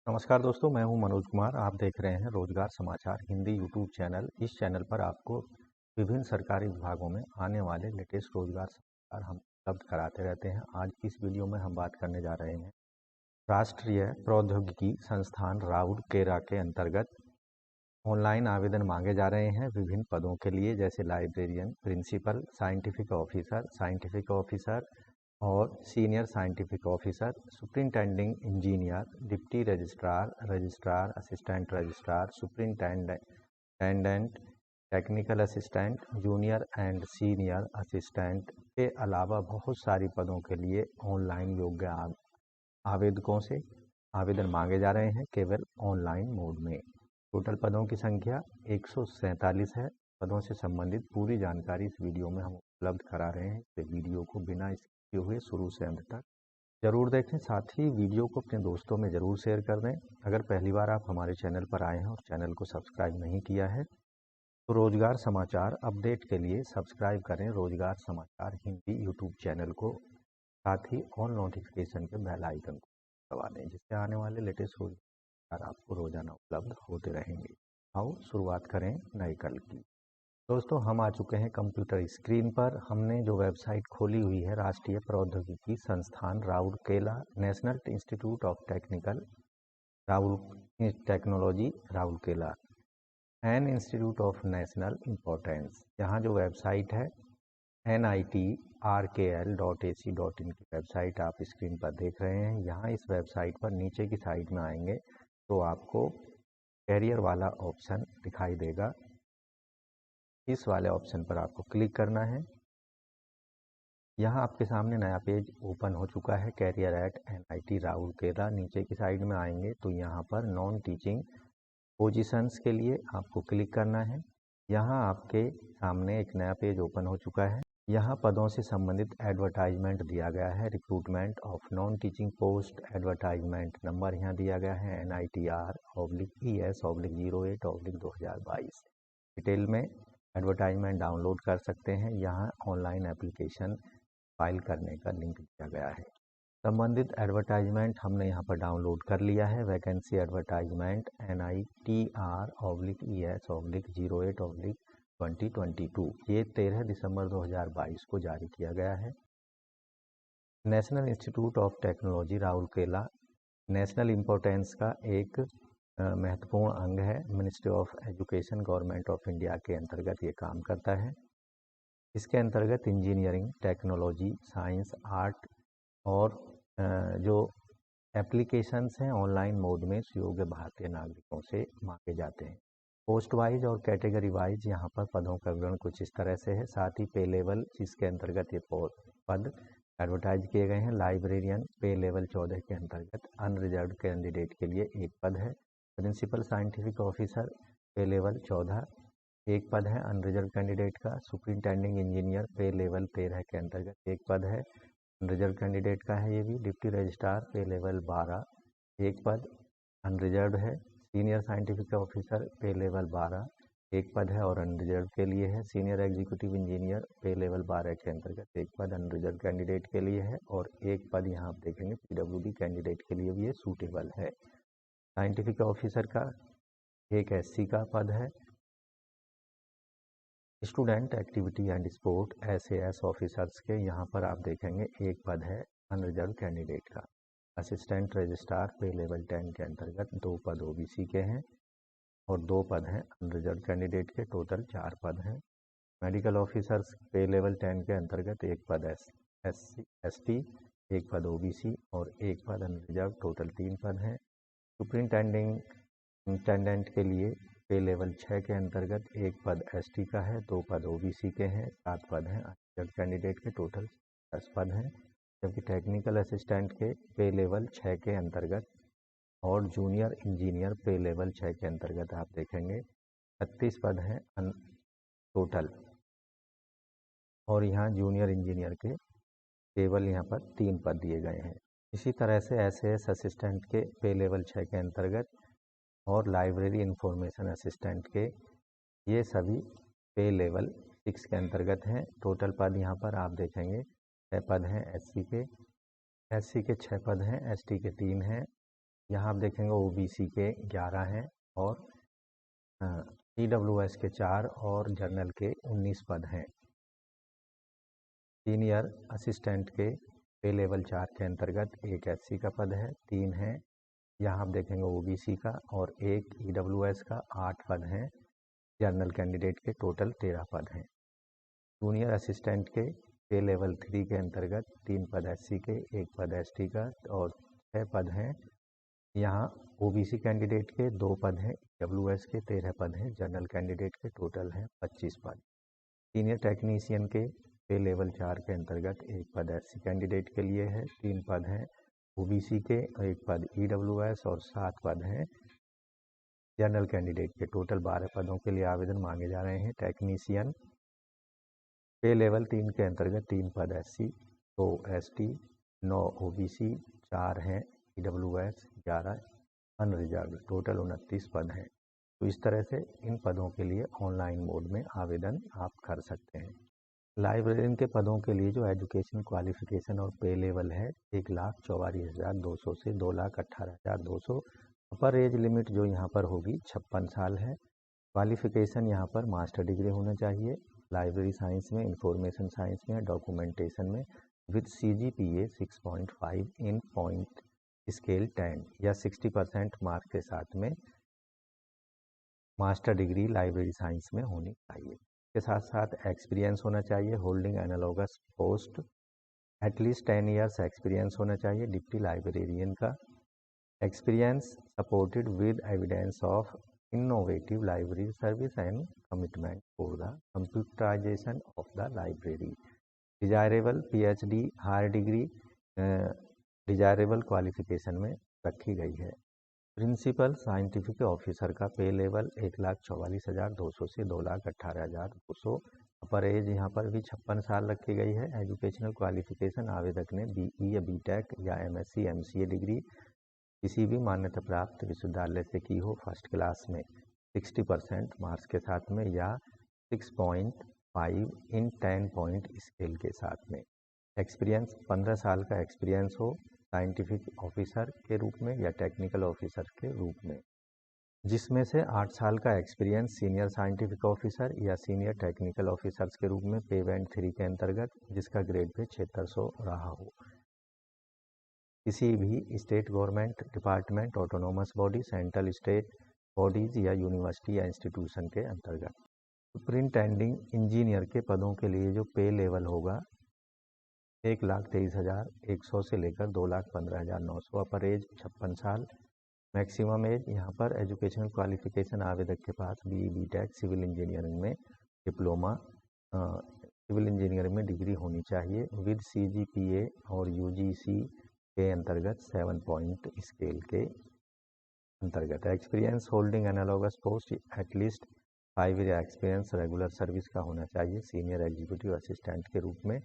नमस्कार दोस्तों, मैं हूं मनोज कुमार। आप देख रहे हैं रोजगार समाचार हिंदी यूट्यूब चैनल। इस चैनल पर आपको विभिन्न सरकारी विभागों में आने वाले लेटेस्ट रोजगार समाचार हम उपलब्ध कराते रहते हैं। आज की इस वीडियो में हम बात करने जा रहे हैं राष्ट्रीय प्रौद्योगिकी संस्थान राउरकेला के अंतर्गत ऑनलाइन आवेदन मांगे जा रहे हैं विभिन्न पदों के लिए, जैसे लाइब्रेरियन, प्रिंसिपल, साइंटिफिक ऑफिसर और senior scientific officer, superintending engineer, deputy registrar, assistant registrar, superintendent, technical assistant, junior and senior assistant के अलावा बहुत सारी पदों के लिए ऑनलाइन योग्य आवेदकों से आवेदन मांगे जा रहे हैं केवल ऑनलाइन मोड में। टोटल पदों की संख्या 147 है। पदों से संबंधित पूरी जानकारी इस वीडियो में हम उपलब्ध करा रहे हैं, तो वीडियो को बिना स्किप हुए शुरू से अंत तक जरूर देखें। साथ ही वीडियो को अपने दोस्तों में जरूर शेयर कर दें। अगर पहली बार आप हमारे चैनल पर आए हैं और चैनल को सब्सक्राइब नहीं किया है तो रोजगार समाचार अपडेट के लिए सब्सक्राइब करें रोजगार समाचार हिंदी यूट्यूब चैनल को। साथ ही ऑल नोटिफिकेशन के बेल आइकन को दबा दें, जिससे आने वाले लेटेस्ट रोजगार आपको रोजाना उपलब्ध होते रहेंगे। आओ शुरुआत करें नए कल की। दोस्तों, हम आ चुके हैं कंप्यूटर स्क्रीन पर। हमने जो वेबसाइट खोली हुई है राष्ट्रीय प्रौद्योगिकी संस्थान Rourkela, national institute of technology Rourkela, an institute of national importance. यहाँ जो वेबसाइट है nitrkl.ac.in की वेबसाइट आप स्क्रीन पर देख रहे हैं। यहाँ इस वेबसाइट पर नीचे की साइड में आएंगे तो आपको कैरियर वाला ऑप्शन दिखाई देगा। इस वाले ऑप्शन पर आपको क्लिक करना है। यहाँ आपके सामने नया पेज ओपन हो चुका है, कैरियर एट NIT राउरकेला। नीचे की साइड में आएंगे तो यहाँ पर नॉन टीचिंग पोजीशंस के लिए आपको क्लिक करना है। यहाँ आपके सामने एक नया पेज ओपन हो चुका है। यहाँ पदों से संबंधित एडवर्टाइजमेंट दिया गया है। Recruitment of non teaching post, advertisement number यहाँ दिया गया है NITR/ES/08/2022। डिटेल में एडवर्टाइजमेंट डाउनलोड कर सकते हैं। यहाँ ऑनलाइन एप्लीकेशन फाइल करने का लिंक दिया गया है। संबंधित एडवर्टाइजमेंट हमने यहाँ पर डाउनलोड कर लिया है। वैकेंसी एडवर्टाइजमेंट NITR/ES/08/2022, ये 13 दिसंबर 2022 को जारी किया गया है। National institute of technology Rourkela national importance का एक महत्वपूर्ण अंग है। Ministry of education government of India के अंतर्गत ये काम करता है। इसके अंतर्गत इंजीनियरिंग, टेक्नोलॉजी, साइंस, आर्ट और जो एप्लीकेशंस हैं ऑनलाइन मोड में सुयोग्य भारतीय नागरिकों से मांगे जाते हैं। पोस्ट वाइज और कैटेगरी वाइज यहाँ पर पदों का विवरण कुछ इस तरह से है। साथ ही पे लेवल, जिसके अंतर्गत ये पद एडवर्टाइज किए गए हैं। लाइब्रेरियन पे लेवल 14 के अंतर्गत अनरिजर्व कैंडिडेट के लिए एक पद है। प्रिंसिपल साइंटिफिक ऑफिसर पे लेवल 14 एक पद है अनरिजर्व कैंडिडेट का। सुपरिंटेंडिंग इंजीनियर पे लेवल 13 के अंतर्गत एक पद है अनरिजर्व कैंडिडेट का है ये भी। डिप्टी रजिस्ट्रार पे लेवल 12 एक पद अनरिजर्व है। सीनियर साइंटिफिक ऑफिसर पे लेवल 12 एक पद है और अनरिजर्व के लिए है। सीनियर एग्जीक्यूटिव इंजीनियर पे लेवल 12 के अंतर्गत एक पद अनरिजर्व कैंडिडेट के लिए है और एक पद यहाँ आप देखेंगे PWD कैंडिडेट के लिए भी ये सूटेबल है। साइंटिफिक ऑफिसर का एक SC का पद है। Student activity and sport SAS officers के यहाँ पर आप देखेंगे एक पद है अनरिजर्व कैंडिडेट का। असिस्टेंट रजिस्ट्रार पे लेवल 10 के अंतर्गत 2 पद OBC के हैं और 2 पद हैं अनरिजर्व कैंडिडेट के, टोटल 4 पद हैं। मेडिकल ऑफिसर्स पे लेवल 10 के अंतर्गत एक पद ST, एक पद OBC और एक पद अनरिजर्व, टोटल 3 पद हैं। सुपरिंटेंडेंट के लिए पे लेवल 6 के अंतर्गत एक पद ST का है, 2 पद OBC के हैं, 7 पद हैं अनरिजर्व कैंडिडेट के, टोटल 10 पद हैं। जबकि टेक्निकल असिस्टेंट के पे लेवल 6 के अंतर्गत और जूनियर इंजीनियर पे लेवल 6 के अंतर्गत आप देखेंगे 36 पद हैं टोटल। और यहाँ जूनियर इंजीनियर के केवल यहाँ पर 3 पद दिए गए हैं। इसी तरह से SAS असिस्टेंट के पे लेवल 6 के अंतर्गत और लाइब्रेरी इंफॉर्मेशन असिस्टेंट के ये सभी पे लेवल 6 के अंतर्गत हैं। टोटल पद यहाँ पर आप देखेंगे 6 पद हैं SC के 6 पद हैं, ST के 3 हैं यहाँ आप देखेंगे OBC के 11 हैं और EWS के 4 और जनरल के 19 पद हैं। सीनियर असिस्टेंट के पे लेवल 4 के अंतर्गत एक SC का पद है, 3 हैं। यहाँ आप देखेंगे OBC का और एक EWS का, 8 पद हैं। जनरल कैंडिडेट के टोटल 13 पद हैं। जूनियर असिस्टेंट के पे लेवल 3 के अंतर्गत 3 पद SC के, 1 पद ST का और 6 पद हैं। यहाँ OBC कैंडिडेट के 2 पद हैं, EWS के 13 पद हैं, जनरल कैंडिडेट के टोटल हैं 25 पद। सीनियर टेक्नीशियन के पे लेवल 4 के अंतर्गत 1 पद SC कैंडिडेट के लिए है, 3 पद हैं OBC के, 1 पद EWS और 7 पद हैं जनरल कैंडिडेट के। टोटल 12 पदों के लिए आवेदन मांगे जा रहे हैं। टेक्नीशियन पे लेवल 3 के अंतर्गत 3 पद SC, 2 ST, 9 OBC, 4 हैं EWS, 11 अनरिजर्व, टोटल 29 पद हैं। तो इस तरह से इन पदों के लिए ऑनलाइन मोड में आवेदन आप कर सकते हैं। लाइब्रेरियन के पदों के लिए जो एजुकेशन क्वालिफिकेशन और पे लेवल है 1,44,200 से 2,18,200। अपर एज लिमिट जो यहाँ पर होगी 56 साल है। क्वालिफिकेशन यहाँ पर मास्टर डिग्री होना चाहिए लाइब्रेरी साइंस में, इंफॉर्मेशन साइंस में, डॉक्यूमेंटेशन में with CGPA 6.5 in point scale 10 या 60% मार्क्स के साथ में मास्टर डिग्री लाइब्रेरी साइंस में होनी चाहिए। के साथ साथ एक्सपीरियंस होना चाहिए holding analogous post, at least 10 years experience होना चाहिए डिप्टी लाइब्रेरियन का। Experience supported with evidence of innovative library service and commitment for the computerization of the library. Desirable PhD higher degree desirable qualification में रखी गई है। Principal scientific officer का पे level 1,44,200 से 2,18,200। अपर एज यहाँ पर भी 56 साल रखी गई है। एजुकेशनल क्वालिफिकेशन आवेदक ने BE या BTech या MSc MCA डिग्री किसी भी मान्यता प्राप्त विश्वविद्यालय से की हो फर्स्ट क्लास में 60% मार्क्स के साथ में या 6.5 इन 10 पॉइंट स्केल के साथ में। एक्सपीरियंस 15 साल का एक्सपीरियंस हो साइंटिफिक ऑफिसर के रूप में या टेक्निकल ऑफिसर के रूप में, जिसमें से 8 साल का एक्सपीरियंस सीनियर साइंटिफिक ऑफिसर या सीनियर टेक्निकल ऑफिसर्स के रूप में पे बैंड 3 के अंतर्गत जिसका ग्रेड पे 7600 रहा हो। किसी भी state government department, autonomous body, central state bodies या यूनिवर्सिटी या इंस्टीट्यूशन के अंतर्गत। सुपरिंटेंडिंग इंजीनियर के पदों के लिए जो पे लेवल होगा 1,23,100 से लेकर 2,15,900। अपर एज 56 साल। मैक्सिमम एज यहाँ पर एजुकेशनल क्वालिफिकेशन आवेदक के पास BE BTech सिविल इंजीनियरिंग में डिप्लोमा सिविल इंजीनियरिंग में डिग्री होनी चाहिए विद CGPA और UGC के अंतर्गत 7 पॉइंट स्केल के अंतर्गत। Experience holding analogous post at least 5 year experience regular service का होना चाहिए सीनियर एग्जीक्यूटिव असिस्टेंट के रूप में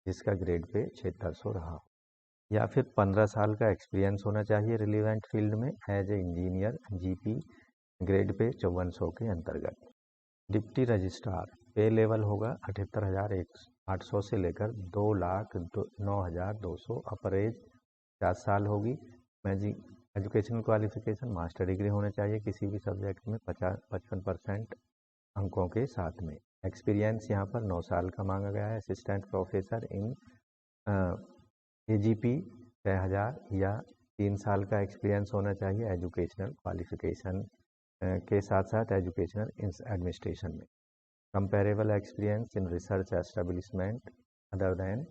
जिसका ग्रेड पे 7600 रहा हो, या फिर 15 साल का एक्सपीरियंस होना चाहिए रिलीवेंट फील्ड में as a engineer GP grade pay 5400 के अंतर्गत। डिप्टी रजिस्ट्रार पे लेवल होगा 78,800 से लेकर 2,09,200। अपर एज 50 साल होगी। एजुकेशनल क्वालिफिकेशन मास्टर डिग्री होना चाहिए किसी भी सब्जेक्ट में 55% अंकों के साथ में। एक्सपीरियंस यहाँ पर 9 साल का मांगा गया है। असिस्टेंट प्रोफेसर इन AGP 6000 या 3 साल का एक्सपीरियंस होना चाहिए एजुकेशनल क्वालिफिकेशन के साथ साथ एजुकेशनल एडमिनिस्ट्रेशन में। Comparable experience in research establishment other than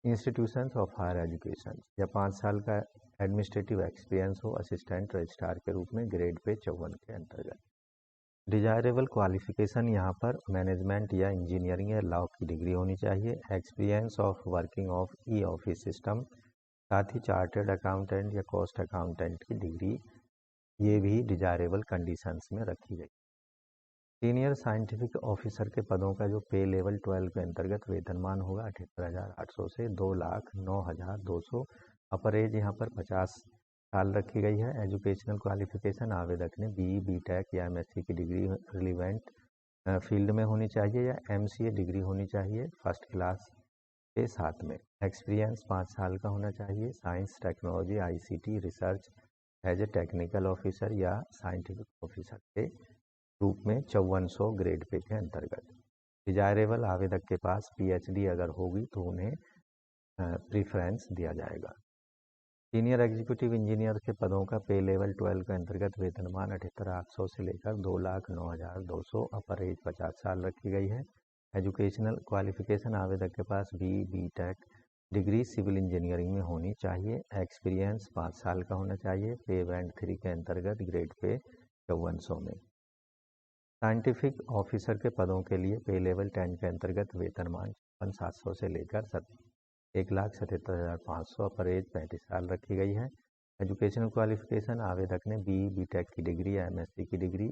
institutions of higher education, या 5 साल का एडमिनिस्ट्रेटिव एक्सपीरियंस हो असिस्टेंट रजिस्ट्रार के रूप में ग्रेड पे 54 के अंतर्गत। डिजायरेबल क्वालिफिकेशन यहाँ पर मैनेजमेंट या इंजीनियरिंग या लॉ की डिग्री होनी चाहिए। Experience of working of office system, साथ ही चार्टर्ड अकाउंटेंट या कॉस्ट अकाउंटेंट की डिग्री, ये भी डिजायरेबल कंडीशंस में रखी गई। सीनियर साइंटिफिक ऑफिसर के पदों का जो पे लेवल 12 के अंतर्गत वेतनमान होगा 78,800 से 2,09,200। अपर एज यहाँ पर 50 साल रखी गई है। एजुकेशनल क्वालिफिकेशन आवेदक ने BE BTech या MSc की डिग्री रिलीवेंट फील्ड में होनी चाहिए या MCA डिग्री होनी चाहिए फर्स्ट क्लास के साथ में। एक्सपीरियंस 5 साल का होना चाहिए। Science, technology, ICT, research as a technical officer या साइंटिफिक ऑफिसर के रूप में 5400 ग्रेड पे के अंतर्गत। डिजायरेबल आवेदक के पास PhD अगर होगी तो उन्हें प्रीफरेंस दिया जाएगा। सीनियर एग्जीक्यूटिव इंजीनियर के पदों का पे लेवल 12 के अंतर्गत वेतनमान 78,800 से लेकर 2,09,200, अपर एज 50 साल रखी गई है। एजुकेशनल क्वालिफिकेशन आवेदक के पास BTech डिग्री सिविल इंजीनियरिंग में होनी चाहिए। एक्सपीरियंस 5 साल का होना चाहिए। पे बैंड 3 के अंतर्गत ग्रेड पे 5400 में। साइंटिफिक ऑफिसर के पदों के लिए पे लेवल 10 के अंतर्गत वेतनमान 56,700 से लेकर 1,77,500, अपर एज 35 साल रखी गई है। एजुकेशनल क्वालिफिकेशन आवेदक ने BTech की डिग्री या MSc की डिग्री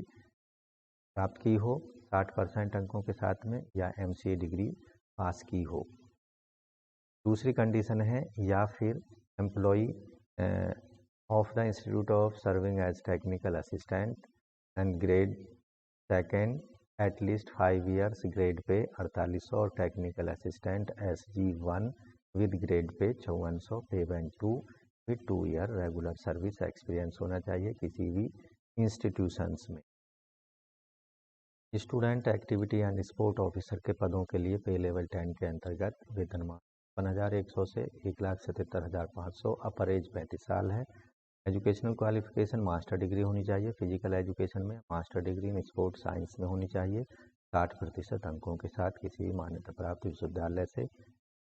प्राप्त की हो 60% अंकों के साथ में, या MCA डिग्री पास की हो। दूसरी कंडीशन है या फिर employee of the institute of serving as technical assistant and grade second at least 5 years, grade pay 4800, और technical assistant SG1 with grade pay 5400, पे band 2 with 2 year regular service experience होना चाहिए किसी भी इंस्टीट्यूशंस में। Student activity and sport officer के पदों के लिए पे लेवल 10 के अंतर्गत वेतनमान 51,100 से 1,77,500, अपर एज 35 साल है। एजुकेशनल क्वालिफिकेशन मास्टर डिग्री होनी चाहिए। फिजिकल एजुकेशन में master degree in sport science में होनी चाहिए 60% अंकों के साथ किसी भी मान्यता प्राप्त विश्वविद्यालय से।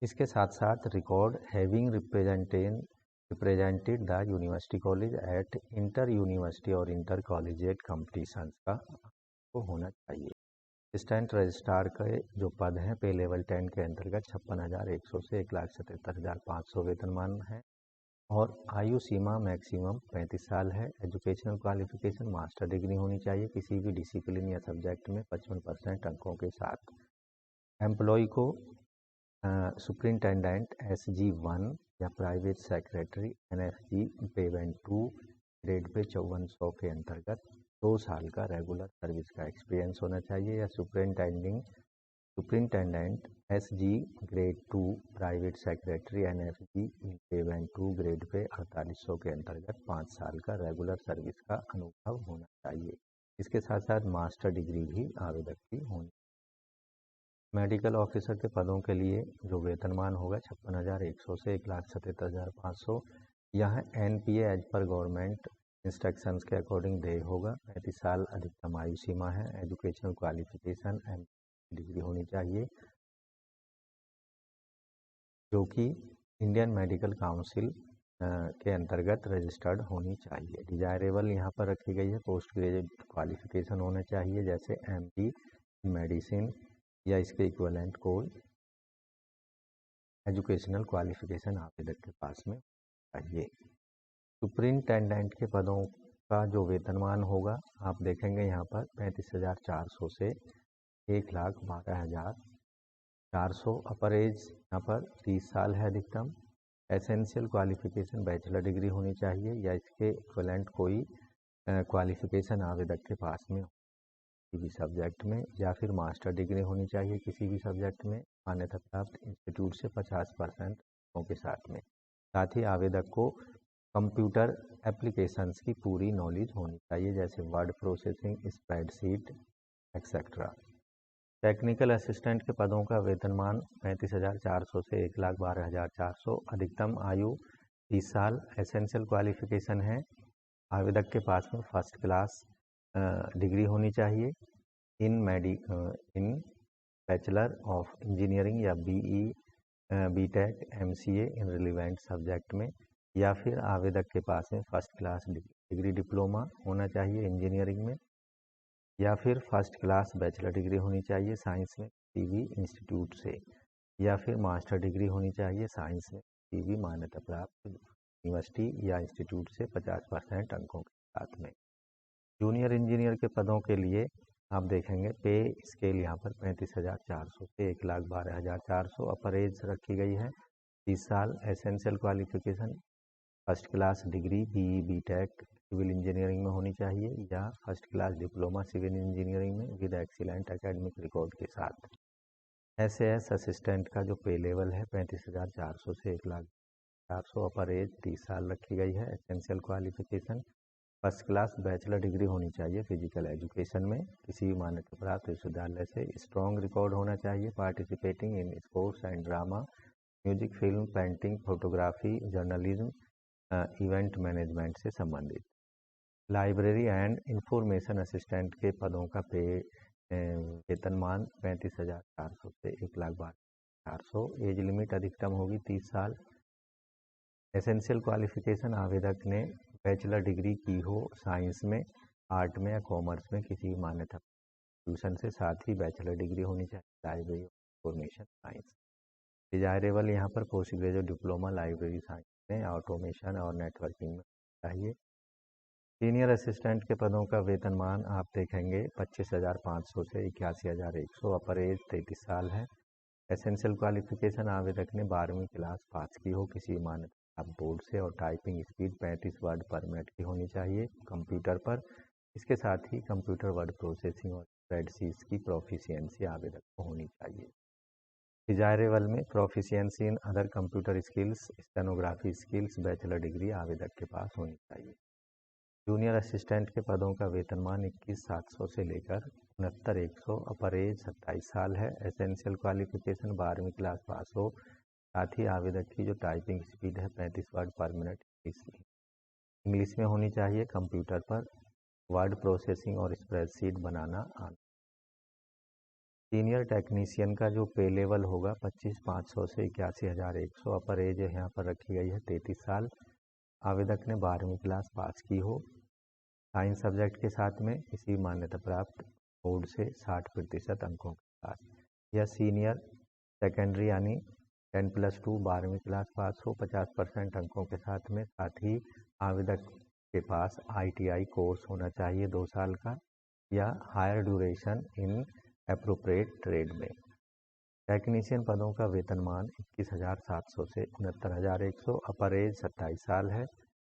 इसके साथ साथ record having represented the university college eight inter university और इंटर कॉलेजिएट कॉम्पिटिशन्स का को होना चाहिए। असिस्टेंट रजिस्ट्रार के जो पद हैं पे लेवल 10 के अंतर्गत 56,100 से 1,77,500 वेतनमान है, और आयु सीमा मैक्सिमम 35 साल है। एजुकेशनल क्वालिफिकेशन मास्टर डिग्री होनी चाहिए किसी भी डिसिप्लिन या सब्जेक्ट में 55% अंकों के साथ। एम्प्लॉय को सुपरिंटेंडेंट SG1 या प्राइवेट सेक्रेटरी NFG पे बैंड 2 ग्रेड पे 5400 के अंतर्गत 2 साल का रेगुलर सर्विस का एक्सपीरियंस होना चाहिए, या superintendent SG grade 2 private secretary NFG पे बैंड 2 ग्रेड पे 4800 के अंतर्गत 5 साल का रेगुलर सर्विस का अनुभव होना चाहिए। इसके साथ साथ मास्टर डिग्री भी आवेदक की होनी। मेडिकल ऑफिसर के पदों के लिए जो वेतनमान होगा 56,100 से 1,77,500, यहाँ NPA एज पर गवर्नमेंट इंस्ट्रक्शंस के अकॉर्डिंग देय होगा। 35 साल अधिकतम आयु सीमा है। एजुकेशनल क्वालिफिकेशन डिग्री होनी चाहिए जो कि इंडियन मेडिकल काउंसिल के अंतर्गत रजिस्टर्ड होनी चाहिए। डिजायरेबल यहाँ पर रखी गई है। पोस्ट ग्रेजुएट क्वालिफिकेशन होना चाहिए जैसे MD मेडिसिन या इसके इक्विवेलेंट कोई एजुकेशनल क्वालिफिकेशन आवेदक के पास में चाहिए। सुपरिंटेंडेंट के पदों का जो वेतनमान होगा आप देखेंगे यहाँ पर 35,400 से 1,12,400, अपर एज यहाँ पर 30 साल है अधिकतम। एसेंशियल क्वालिफिकेशन बैचलर डिग्री होनी चाहिए या इसके इक्विवेलेंट कोई क्वालिफिकेशन आवेदक के पास में किसी भी सब्जेक्ट में, या फिर मास्टर डिग्री होनी चाहिए किसी भी सब्जेक्ट में मान्यता प्राप्त इंस्टीट्यूट से 50% के साथ में। साथ ही आवेदक को कंप्यूटर एप्लीकेशंस की पूरी नॉलेज होनी चाहिए जैसे word processing, spreadsheet etcetera. Technical assistant के पदों का वेतनमान 35,400 से 1,12,400, अधिकतम आयु 30 साल। एसेंशियल क्वालिफिकेशन है आवेदक के पास में फर्स्ट क्लास डिग्री होनी चाहिए इन बैचलर ऑफ इंजीनियरिंग या BTech MCA इन रिलेवेंट सब्जेक्ट में, या फिर आवेदक के पास में फर्स्ट क्लास डिग्री डिप्लोमा होना चाहिए इंजीनियरिंग में, या फिर फर्स्ट क्लास बैचलर डिग्री होनी चाहिए साइंस में किसी भी इंस्टीट्यूट से, या फिर मास्टर डिग्री होनी चाहिए साइंस में किसी भी मान्यता प्राप्त यूनिवर्सिटी या इंस्टीट्यूट से 50% अंकों के साथ में। जूनियर इंजीनियर के पदों के लिए आप देखेंगे पे स्केल यहाँ पर 35,400 से 1,12,400, अपर एज रखी गई है 30 साल। Essential qualification first class degree BTech civil engineering में होनी चाहिए या first class diploma civil engineering में विद एक्सीलेंट एकेडमिक रिकॉर्ड के साथ। SAS असिस्टेंट का जो पे लेवल है 35,400 से 400, अपर एज 30 साल रखी गई है। Essential qualification first class bachelor degree होनी चाहिए फिजिकल एजुकेशन में किसी भी मान्यता प्राप्त विश्वविद्यालय से। स्ट्रॉन्ग रिकॉर्ड होना चाहिए participating in sports and drama, music, film, painting, photography, journalism, event management से संबंधित। लाइब्रेरी एंड इंफॉर्मेशन असिस्टेंट के पदों का वेतनमान 35,400 से 1,12,400। एज लिमिट अधिकतम होगी 30 साल। एसेंशियल क्वालिफिकेशन आवेदक ने बैचलर डिग्री की हो साइंस में, आर्ट में या कॉमर्स में किसी भी मान्यता इंस्टीट्यूशन से, साथ ही बैचलर डिग्री होनी चाहिए लाइब्रेरी इंफॉर्मेशन साइंस। डिजायरेबल यहाँ पर post graduate diploma library science में, ऑटोमेशन और नेटवर्किंग में चाहिए। सीनियर असिस्टेंट के पदों का वेतनमान आप देखेंगे 25,500 से 81,100। अपर एज 33 साल है। एसेंशियल क्वालिफिकेशन आवेदक ने 12वीं क्लास पास की हो किसी मान्यता बोर्ड से और टाइपिंग स्पीड 35 वर्ड पर मिनट की होनी चाहिए कंप्यूटर पर। इसके साथ ही कंप्यूटर वर्ड प्रोसेसिंग और स्प्रेडशीट्स की प्रोफिशिएंसी आवेदक को होनी चाहिए। डिजायरेबल में proficiency in other computer skills, stenography skills, bachelor degree आवेदक के पास होनी चाहिए। जूनियर असिस्टेंट के पदों का वेतनमान 21,700 से लेकर 69,100। अपर एज 27 साल है। एसेंशियल क्वालिफिकेशन 12वीं क्लास पास हो, साथ ही आवेदक की जो टाइपिंग स्पीड है 35 वर्ड पर मिनट इंग्लिश में होनी चाहिए। कंप्यूटर पर वर्ड प्रोसेसिंग और स्प्रेडशीट बनाना आना। सीनियर टेक्नीशियन का जो पे लेवल होगा 25,500 से 81,100। अपर एज यहाँ पर रखी गई है 33 साल। आवेदक ने 12वीं क्लास पास की हो साइंस सब्जेक्ट के साथ में किसी मान्यता प्राप्त बोर्ड से 60% अंकों के साथ। या सीनियर सेकेंडरी यानी 10+2 12वीं क्लास पास हो 50% अंकों के साथ में। साथ ही आवेदक के पास ITI कोर्स होना चाहिए 2 साल का, या higher duration in appropriate trade में। टेक्नीशियन पदों का वेतनमान 21,700 से 69,100। अपर एज 27 साल है।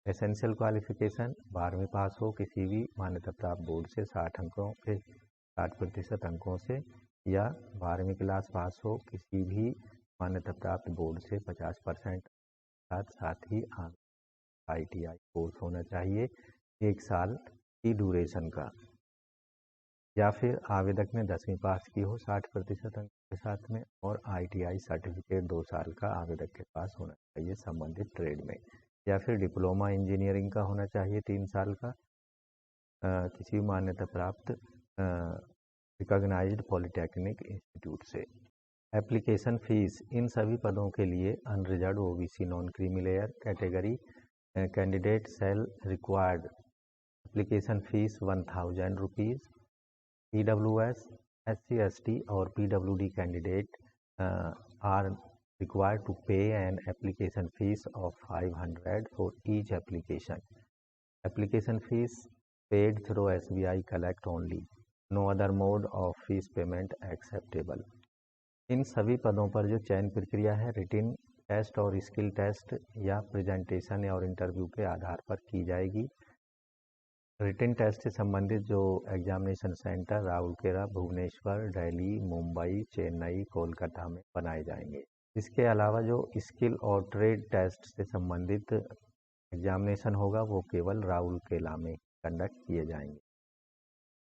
एसेंशियल क्वालिफिकेशन 12वीं पास हो किसी भी मान्यता प्राप्त बोर्ड से 60% अंकों से, या 12वीं क्लास पास हो किसी भी मान्यता प्राप्त बोर्ड से 50% साथ ही ITI कोर्स होना चाहिए 1 साल की ड्यूरेशन का। या फिर आवेदक ने 10वीं पास की हो 60% अंक के साथ में, और ITI सर्टिफिकेट 2 साल का आवेदक के पास होना चाहिए संबंधित ट्रेड में। या फिर डिप्लोमा इंजीनियरिंग का होना चाहिए 3 साल का किसी मान्यता प्राप्त रिकॉग्नाइज्ड पॉलिटेक्निक इंस्टीट्यूट से। एप्लीकेशन फीस इन सभी पदों के लिए unreserved OBC non creamy layer category candidate सेल required application fees 1,000 rupees. EWS, SC, ST और PWD candidate are required to pay an application fees of 500 for each application. Application fees paid through SBI collect only. No other mode of fees payment acceptable. इन सभी पदों पर जो चयन प्रक्रिया है रिटिन test और skill test या प्रेजेंटेशन और इंटरव्यू के आधार पर की जाएगी। रिटिन टेस्ट से संबंधित जो एग्जामिनेशन सेंटर राउरकेला, भुवनेश्वर, दिल्ली, मुंबई, चेन्नई, कोलकाता में बनाए जाएंगे। इसके अलावा जो स्किल और ट्रेड टेस्ट से संबंधित एग्जामिनेशन होगा वो केवल राउरकेला में कंडक्ट किए जाएंगे।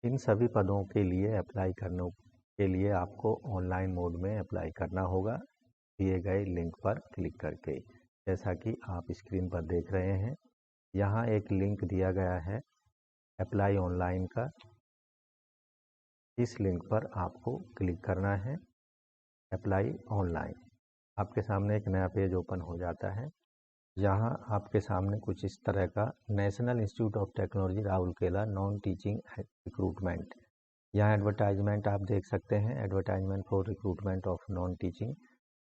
इन सभी पदों के लिए अप्लाई करने के लिए आपको ऑनलाइन मोड में अप्लाई करना होगा दिए गए लिंक पर क्लिक करके। जैसा कि आप स्क्रीन पर देख रहे हैं, यहाँ एक लिंक दिया गया है अप्लाई ऑनलाइन का। इस लिंक पर आपको क्लिक करना है अप्लाई ऑनलाइन। आपके सामने एक नया पेज ओपन हो जाता है। यहाँ आपके सामने कुछ इस तरह का national institute of technology Rourkela non teaching recruitment, यहाँ एडवर्टाइजमेंट आप देख सकते हैं। Advertisement for recruitment of non teaching.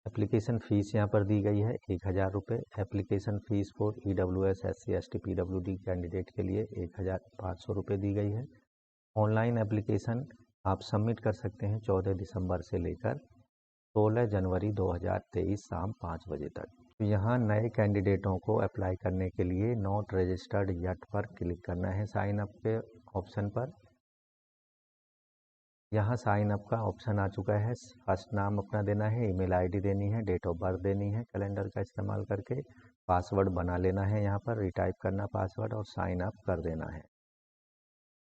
Application fees यहाँ पर दी गई है 1,000 रुपये। Application fees for EWS, SC, ST, PWD candidate के लिए 1,500 रुपये दी गई है। ऑनलाइन एप्लीकेशन आप सबमिट कर सकते हैं 14 दिसंबर से लेकर 16 जनवरी 2023 शाम 5 बजे तक। तो यहाँ नए कैंडिडेटों को अप्लाई करने के लिए नॉट रजिस्टर्ड यट पर क्लिक करना है साइन अप के ऑप्शन पर। यहाँ साइन अप का ऑप्शन आ चुका है। फर्स्ट नाम अपना देना है, ईमेल आईडी देनी है, डेट ऑफ बर्थ देनी है कैलेंडर का इस्तेमाल करके, पासवर्ड बना लेना है, यहाँ पर रिटाइप करना पासवर्ड और साइन अप कर देना है।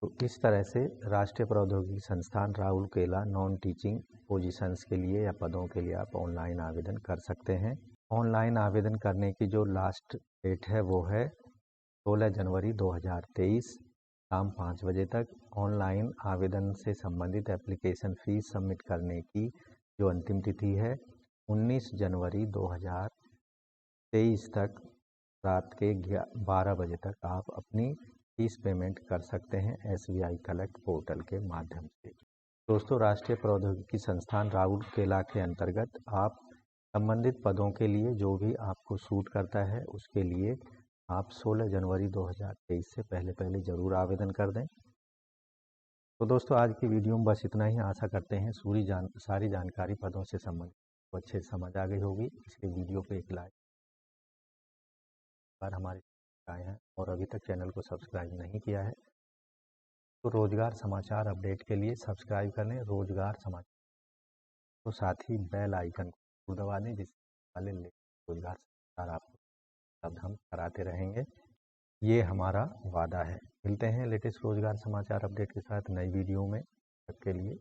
तो इस तरह से राष्ट्रीय प्रौद्योगिकी संस्थान राउरकेला नॉन टीचिंग पोजीशंस के लिए या पदों के लिए आप ऑनलाइन आवेदन कर सकते हैं। ऑनलाइन आवेदन करने की जो लास्ट डेट है वो है 16 जनवरी 2023 शाम 5 बजे तक। ऑनलाइन आवेदन से संबंधित एप्लीकेशन फीस सबमिट करने की जो अंतिम तिथि है 19 जनवरी 2023 तक रात के 12 बजे तक आप अपनी फीस पेमेंट कर सकते हैं SBI कलेक्ट पोर्टल के माध्यम से। दोस्तों, राष्ट्रीय प्रौद्योगिकी संस्थान राउरकेला के अंतर्गत आप संबंधित पदों के लिए जो भी आपको सूट करता है उसके लिए आप 16 जनवरी 2023 से पहले ज़रूर आवेदन कर दें। तो दोस्तों, आज की वीडियो में बस इतना ही। आशा करते हैं सारी जानकारी पदों से संबंधित तो अच्छे से समझ आ गई होगी। इसके वीडियो पे एक लाइक बार हमारे आए हैं और अभी तक चैनल को सब्सक्राइब नहीं किया है तो रोजगार समाचार अपडेट के लिए सब्सक्राइब कर लें रोजगार समाचार, तो साथ ही बेल आइकन को दबा दें जिससे वाले रोजगार समाचार आपको अब हम कराते रहेंगे। ये हमारा वादा है। मिलते हैं लेटेस्ट रोजगार समाचार अपडेट के साथ नई वीडियो में। तब के लिए